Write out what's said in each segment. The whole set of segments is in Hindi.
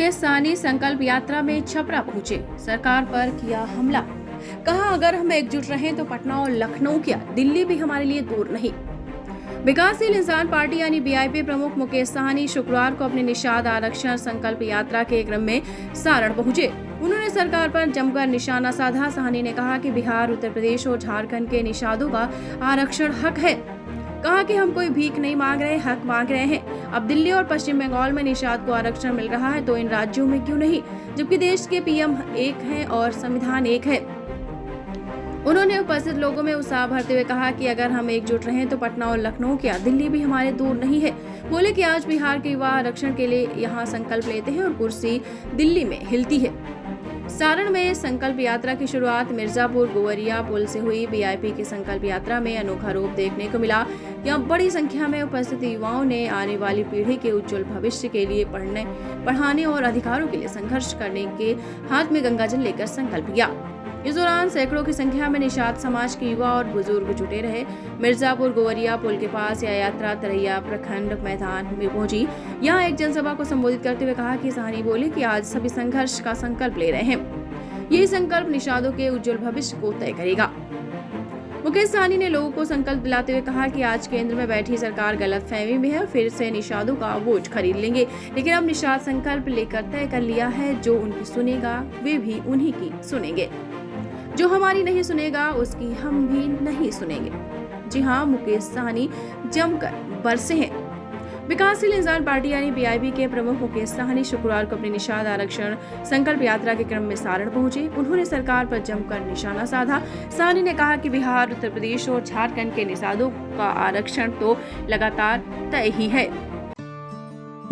मुकेश सहनी संकल्प यात्रा में छपरा पहुंचे, सरकार पर किया हमला। कहा अगर हम एकजुट रहें तो पटना और लखनऊ क्या, दिल्ली भी हमारे लिए दूर नहीं। विकासशील इंसान पार्टी यानी वीआईपी प्रमुख मुकेश सहनी शुक्रवार को अपने निषाद आरक्षण संकल्प यात्रा के क्रम में सारण पहुंचे। उन्होंने सरकार पर जमकर निशाना साधा। सहनी ने कहा कि बिहार, उत्तर प्रदेश और झारखंड के निषादों का आरक्षण हक है। कहा कि हम कोई भीख नहीं मांग रहे, हक मांग रहे हैं। अब दिल्ली और पश्चिम बंगाल में निषाद को आरक्षण मिल रहा है तो इन राज्यों में क्यों नहीं, जबकि देश के पीएम एक हैं और संविधान एक है। उन्होंने उपस्थित लोगों में उत्साह भरते हुए कहा कि अगर हम एकजुट रहें तो पटना और लखनऊ क्या, दिल्ली भी हमारे दूर नहीं है। बोले कि आज बिहार के युवा आरक्षण के लिए यहाँ संकल्प लेते हैं और कुर्सी दिल्ली में हिलती है। सारण में संकल्प यात्रा की शुरुआत मिर्जापुर गोवरिया पुल से हुई। वीआईपी की संकल्प यात्रा में अनोखा रूप देखने को मिला। यहाँ बड़ी संख्या में उपस्थित युवाओं ने आने वाली पीढ़ी के उज्जवल भविष्य के लिए पढ़ने, पढ़ाने और अधिकारों के लिए संघर्ष करने के हाथ में गंगाजल लेकर संकल्प लिया। इस दौरान सैकड़ों की संख्या में निषाद समाज के युवा और बुजुर्ग जुटे रहे। मिर्जापुर गोवरिया पुल के पास यह यात्रा तरैया प्रखंड मैदान में पहुंची। यहाँ एक जनसभा को संबोधित करते हुए कहा कि सहनी बोले कि आज सभी संघर्ष का संकल्प ले रहे हैं। यही संकल्प निषादों के उज्जवल भविष्य को तय करेगा। मुकेश सहनी ने लोगों को संकल्प दिलाते हुए कहा कि आज केंद्र में बैठी सरकार गलतफहमी में है, फिर से निषादों का वोट खरीद लेंगे, लेकिन अब निषाद संकल्प लेकर तय कर लिया है, जो उनकी सुनेगा वे भी उन्हीं की सुनेंगे, जो हमारी नहीं सुनेगा उसकी हम भी नहीं सुनेंगे। जी हां, मुकेश सहनी जमकर बरसे हैं। विकासशील इंसान पार्टी यानी वीआईपी के प्रमुख मुकेश सहनी शुक्रवार को अपने निषाद आरक्षण संकल्प यात्रा के क्रम में सारण पहुंचे। उन्होंने सरकार पर जमकर निशाना साधा। सहनी ने कहा कि बिहार, उत्तर प्रदेश और झारखंड के निषादों का आरक्षण तो लगातार तय ही है।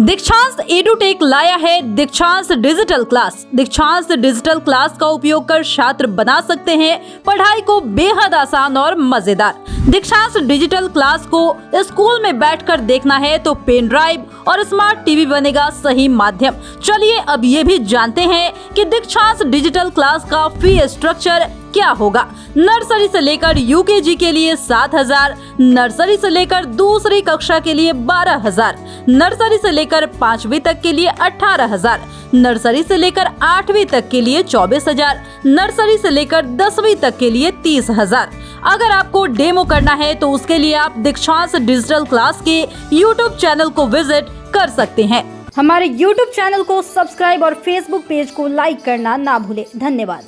दीक्षांत एडुटेक लाया है दीक्षांत डिजिटल क्लास। दीक्षांत डिजिटल क्लास का उपयोग कर छात्र बना सकते हैं पढ़ाई को बेहद आसान और मजेदार। दीक्षांत डिजिटल क्लास को स्कूल में बैठकर देखना है तो पेन ड्राइव और स्मार्ट टीवी बनेगा सही माध्यम। चलिए अब ये भी जानते हैं कि दीक्षांत डिजिटल क्लास का फी स्ट्रक्चर क्या होगा। नर्सरी से लेकर यूकेजी के लिए 7,000, नर्सरी से लेकर दूसरी कक्षा के लिए 12,000, नर्सरी से लेकर 5वीं तक के लिए 18,000, नर्सरी से लेकर 8वीं तक के लिए 24,000, नर्सरी से लेकर 10वीं तक के लिए 30,000। अगर आपको डेमो करना है तो उसके लिए आप दीक्षांत डिजिटल क्लास के YouTube चैनल को विजिट कर सकते हैं। हमारे YouTube चैनल को सब्सक्राइब और Facebook पेज को लाइक करना ना भूलें। धन्यवाद।